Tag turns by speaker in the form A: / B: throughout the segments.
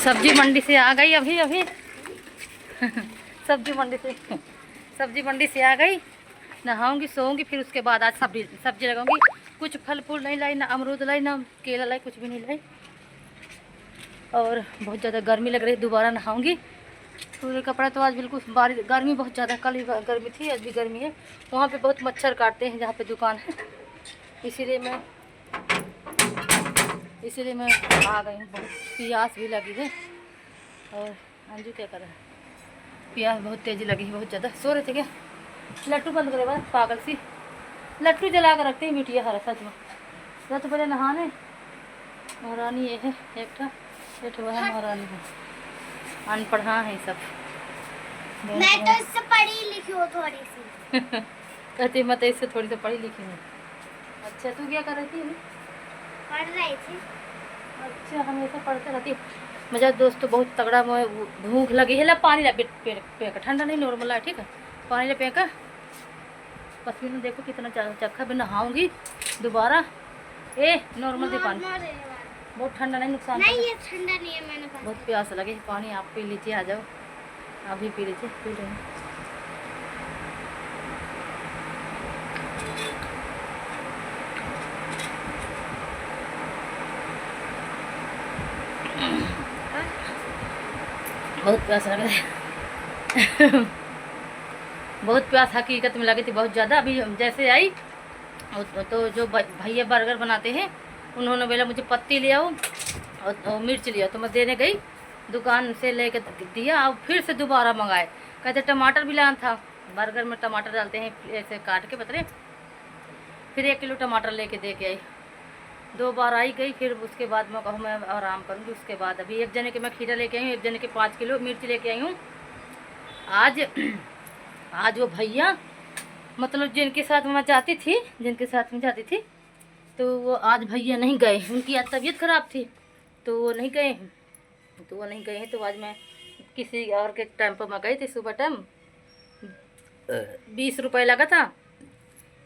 A: सब्जी मंडी से आ गई अभी अभी सब्जी मंडी से आ गई। नहाऊंगी, सोऊंगी, फिर उसके बाद आज सब्जी लगाऊंगी। कुछ फल फूल नहीं लाई, ना अमरूद लाई, ना केला लाई, कुछ भी नहीं लाई। और बहुत ज़्यादा गर्मी लग रही है, दोबारा नहाऊंगी। पूरे कपड़ा तो आज बिल्कुल बारिश, गर्मी बहुत ज़्यादा, कल ही गर्मी थी, आज भी गर्मी है। वहाँ पे बहुत मच्छर काटते हैं जहाँ पे दुकान है, इसीलिए मैं आ गई हूँ। बहुत प्यास भी लगी है। और अंजू क्या कर रहा है? प्यास बहुत तेज़ी लगी है, बहुत ज़्यादा। सो रहे थे क्या? लट्टू बंद करे बस, पागल सी लट्टू जला कर रखते हैं बिटिया हरा सच में। जा तो पहले नहाने। महारानी ये है एक वह महारानी है, अनपढ़ है सब।
B: मैं तो इससे पढ़ी लिखी हूँ थोड़ी सी
A: कहती मैं तो इससे थोड़ी सी पढ़ी लिखी हूँ। अच्छा तू क्या कर रही थी?
B: पढ़ रही थी।
A: अच्छा हमेशा पढ़ते रहती। मुझे दोस्तों बहुत तगड़ा भूख लगी है। ला पानी ला पेका, ठंडा नहीं नॉर्मल है, ठीक है। पानी ला पेका। पसीना देखो कितना चक्का भी। नहाऊंगी दोबारा। नॉर्मल दे पानी, बहुत ठंडा नहीं, नुकसान
B: नहीं ये ठंडा नहीं है। मैंने
A: बहुत प्यास लगी। पानी आप पी लीजिए, आ जाओ आप भी पी लीजिए। पी रहे हैं। बहुत प्यास लग रहा है बहुत प्यास हकीकत में लगी थी बहुत ज़्यादा। अभी जैसे आई तो जो भैया बर्गर बनाते हैं उन्होंने बोला मुझे पत्ती ले आओ और मिर्च ले आओ, तो मैं देने गई, दुकान से लेके दिया। और फिर से दोबारा मंगाए, कहते टमाटर भी लाना था। बर्गर में टमाटर डालते हैं ऐसे काट के पतले। फिर 1 किलो टमाटर लेके दे के आई। 2 बार आई गई। फिर उसके बाद मैं कहूँ मैं आराम करूँगी। उसके बाद अभी एक जने के मैं खीरा लेके आई हूँ, एक जने के 5 किलो मिर्च लेके आई हूँ। आज वो भैया मतलब जिनके साथ में जाती थी तो वो आज भैया नहीं गए। उनकी आज तबीयत ख़राब थी तो वो नहीं गए हैं। तो आज मैं किसी और के टेम्पो में गई थी। सुबह टाइम 20 रुपये लगा था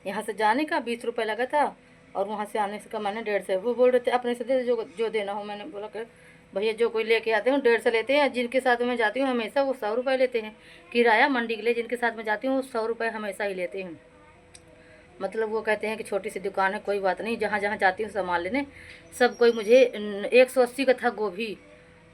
A: यहाँ से जाने का, 20 रुपये लगा था। और वहाँ से आने का मैंने 150। वो बोल रहे थे अपने से दे जो देना हो। मैंने बोला कि भैया जो कोई लेके आते हैं 150 लेते हैं। जिनके साथ में जाती हूँ हमेशा वो 100 रुपये लेते हैं किराया मंडी के लिए। जिनके साथ में जाती हूँ वो 100 रुपये हमेशा ही लेते हैं। मतलब वो कहते हैं कि छोटी सी दुकान है, कोई बात नहीं। जहाँ जहाँ जाती हूँ सामान लेने सब कोई मुझे 180 का था गोभी,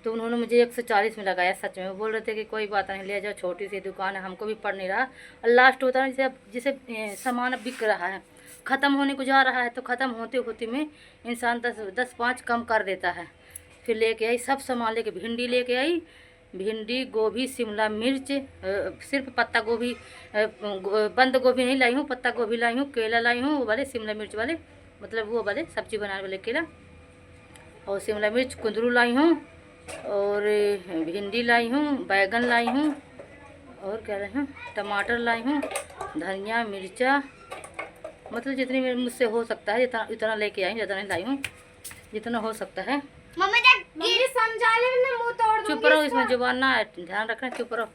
A: तो उन्होंने मुझे 140 में लगाया। सच में वो बोल रहे थे कि कोई बात नहीं, ले जाओ, छोटी सी दुकान है, हमको भी पड़ नहीं रहा। और लास्ट होता है जैसे सामान अब बिक रहा है, ख़त्म होने को जा रहा है, तो ख़त्म होते होते में इंसान 10-5 कम कर देता है। फिर लेके आई सब सामान, लेके भिंडी लेके आई, भिंडी, गोभी, शिमला मिर्च, सिर्फ पत्ता गोभी, बंद गोभी नहीं लाई हूँ, पत्ता गोभी लाई हूँ, केला लाई हूँ, वो वाले शिमला मिर्च वाले, मतलब वो वाले सब्जी बनाने वाले केला, और शिमला मिर्च, कुंदरू लाई हूँ, और भिंडी लाई हूँ, बैगन लाई हूँ, और क्या लाई हूँ, टमाटर लाई हूँ, धनिया, मिर्चा, मतलब जितनी मुझसे हो सकता है इतना लेके आई। ज़्यादा नहीं लाई हूँ, जितना हो सकता है।
B: मम्मी समझा ले, मुंह तोड़ दूंगी।
A: चुप रहो, इसमें जुबान ना ध्यान रखना, चुप रहो।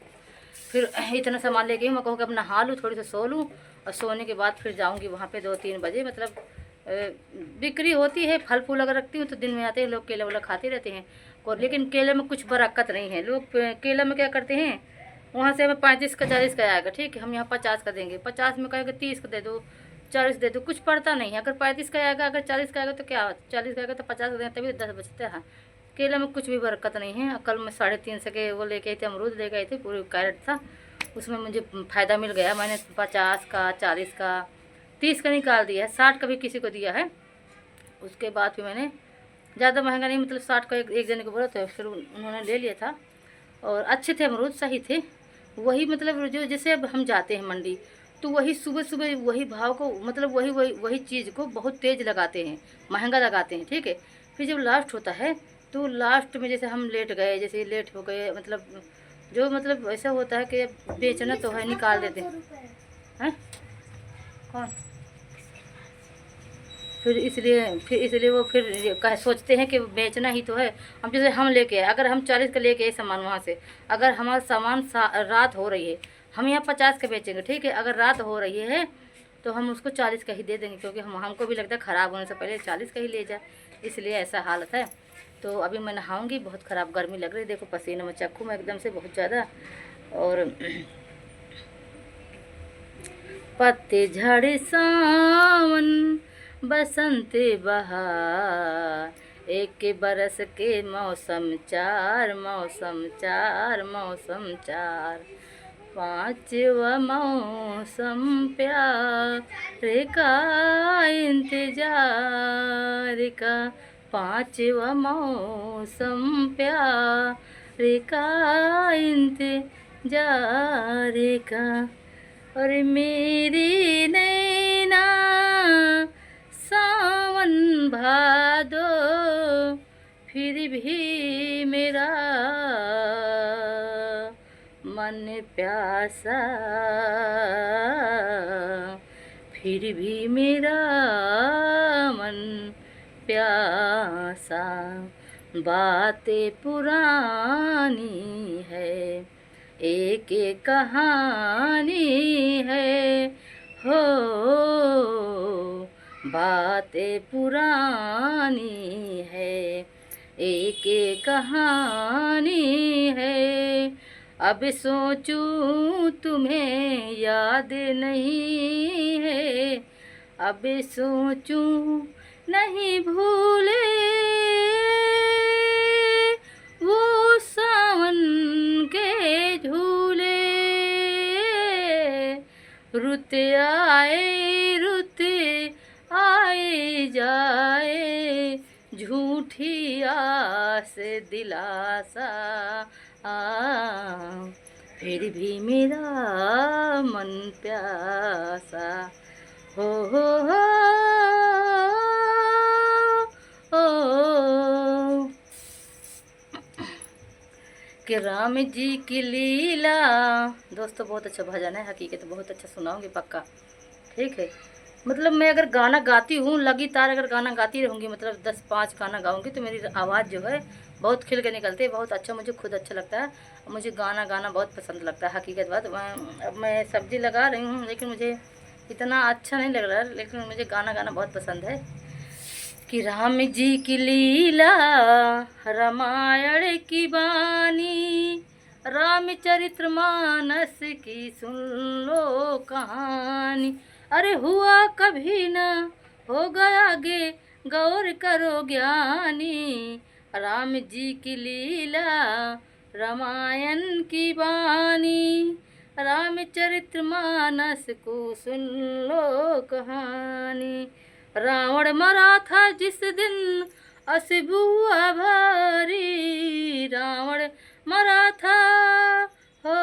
A: फिर इतना सामान लेके मैं कहूँ कि अब नहा लूँ, थोड़ी सी सो लूँ, और सोने के बाद फिर जाऊँगी वहाँ पे 2-3 बजे। मतलब बिक्री होती है, फल फूल अगर रखती हूँ तो दिन में आते हैं लोग, केला वाला खाते रहते हैं। और लेकिन केले में कुछ बरकत नहीं है। लोग केला में क्या करते हैं, वहाँ से हमें 35 का 40 का आएगा, ठीक है, हम यहाँ 50 का देंगे, 50 में कहेगा 30 का दे दो, 40 दे दो, कुछ पड़ता नहीं है। अगर 35 का आएगा, अगर 40 का आएगा तो क्या, 40 का आएगा तो 50 का देंगे, तभी 10 बचते हैं। केला में कुछ भी बरकत नहीं है। कल मैं 350 के वो लेके आई थी, अमरूद लेके आई थी, पूरी कैरेट था, उसमें मुझे फ़ायदा मिल गया। मैंने 50 का, 40 का, 30 का निकाल दिया है, 60 का भी किसी को दिया है। उसके बाद फिर मैंने ज़्यादा महंगा नहीं, मतलब 60 का एक जने को बोला था, फिर उन्होंने ले लिया था। और अच्छे थे अमरूद, सही थे। वही मतलब जो जैसे अब हम जाते हैं मंडी तो वही सुबह सुबह वही भाव को, मतलब वही चीज़ को बहुत तेज़ लगाते हैं, महंगा लगाते हैं, ठीक है। फिर जब लास्ट होता है तो लास्ट में जैसे हम लेट गए, जैसे लेट हो गए, मतलब ऐसा होता है कि बेचना तो है, निकाल देते हैं कौन। फिर इसलिए वो फिर सोचते हैं कि बेचना ही तो है। हम जैसे हम लेके आए, अगर हम 40 का लेके आए सामान वहाँ से, अगर हमारा सामान रात हो रही है, हम यहाँ 50 का बेचेंगे, ठीक है। अगर रात हो रही है तो हम उसको 40 का ही दे देंगे, क्योंकि हमको भी लगता है ख़राब होने से पहले 40 का ही ले जाए, इसलिए ऐसा हालत है। तो अभी मैं नहाऊंगी। बहुत ख़राब गर्मी लग रही है, देखो पसीने में चक्कू में एकदम से बहुत ज़्यादा। और पतझड़ सावन बसंत बहार, एक बरस के मौसम चार, मौसम चार, मौसम चार, पांचवा मौसम प्यार का इंतजार का, पांचवा मौसम प्यार का इंतजार का। और मेरी नैना सावन भादो, फिर भी मेरा मन प्यासा, फिर भी मेरा मन प्यासा। बातें पुरानी है, एक एक कहानी है हो, बातें पुरानी है, एक एक कहानी है। अब सोचूं तुम्हें याद नहीं है, अब सोचूं नहीं भूले वो सावन के झूले। रुत आए जाए, झूठी आस दिलासा, फिर भी मेरा मन प्यासा हो हो कि राम जी की लीला। दोस्तों बहुत अच्छा भजन है, हकीकत बहुत अच्छा सुनाऊंगी पक्का, ठीक है। मतलब मैं अगर गाना गाती हूँ लगातार, अगर गाना गाती रहूँगी, मतलब 10-5 गाना गाऊंगी, तो मेरी आवाज़ जो है बहुत खिल के निकलती है, बहुत अच्छा, मुझे खुद अच्छा लगता है। मुझे गाना गाना बहुत पसंद लगता है, हकीकत बात। अब मैं सब्ज़ी लगा रही हूँ, लेकिन मुझे इतना अच्छा नहीं लग रहा है, लेकिन मुझे गाना गाना बहुत पसंद है। कि राम जी की लीला रामायण की बानी, रामचरितमानस की सुन लो कहानी। अरे हुआ कभी न हो गया गे, गौर करो ज्ञानी। राम जी की लीला रामायण की बानी, रामचरितमानस को सुन लो कहानी। रावण मरा था जिस दिन असबुआ भारी, रावण मरा था हो,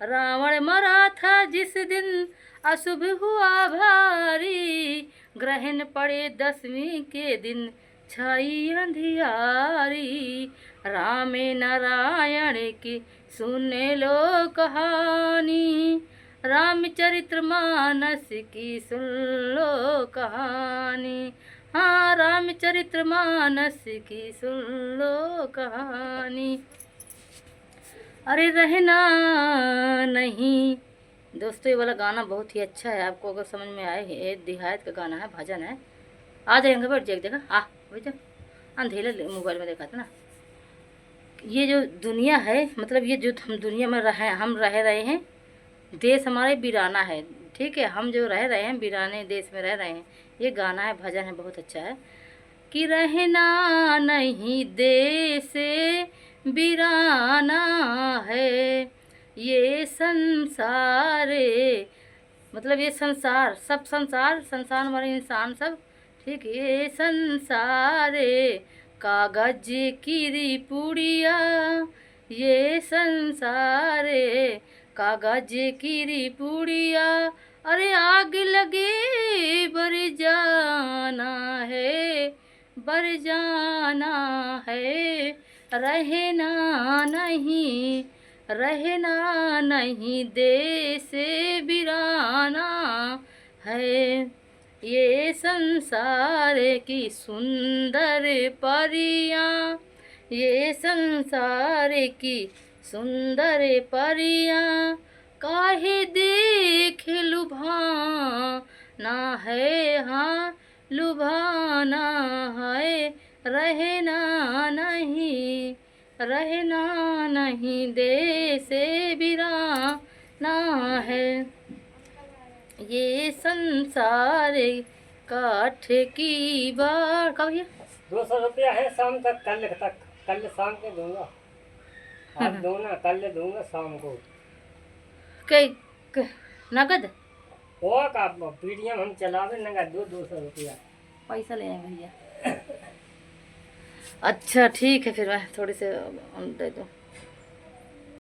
A: रावण मरा था जिस दिन अशुभ हुआ भारी। ग्रहण पड़े 10वीं के दिन छाई अंधियारी। राम नारायण की सुन लो कहानी, रामचरितमानस की सुन लो कहानी। हाँ, रामचरितमानस की सुन लो कहानी। अरे रहना नहीं। दोस्तों ये वाला गाना बहुत ही अच्छा है, आपको अगर समझ में आए, ये देहात का गाना है, भजन है। आ जाएंगे, बैठ जाएगा, देखा बैठ जा, अंधेरे मोबाइल में देखा था ना। ये जो दुनिया है, मतलब ये जो हम दुनिया में हम रह रहे हैं, देश हमारे वीराना है, ठीक है। हम जो रह रहे हैं वीराने देश में रह रहे हैं, ये गाना है, भजन है, बहुत अच्छा है। कि रहना नहीं देश वीराना है, ये संसार, मतलब ये संसार, सब संसार हमारे इंसान सब, ठीक। ये संसार कागज की पुड़िया, ये संसार कागज की पुड़िया। अरे आग लगे बर जाना है, बर जाना है। रहना नहीं देश वीराना है, ये संसार की सुंदर परियां, ये संसार की सुंदर परियां। काहे देख लुभाना है, हाँ लुभाना है, रहना नहीं, रहना नहीं, देश से बिराना है। ये संसार काठ की बाढ़ का भैया
C: 200 रुपया है शाम तक, कल शाम के दूंगा। आज दूंगा, कल दूंगा शाम को।
A: नगद
C: वो का पीडीएम हम चलावे, नगद 200 रुपया
A: पैसा ले आए भैया। अच्छा ठीक है, फिर मैं थोड़ी से दे दूँ।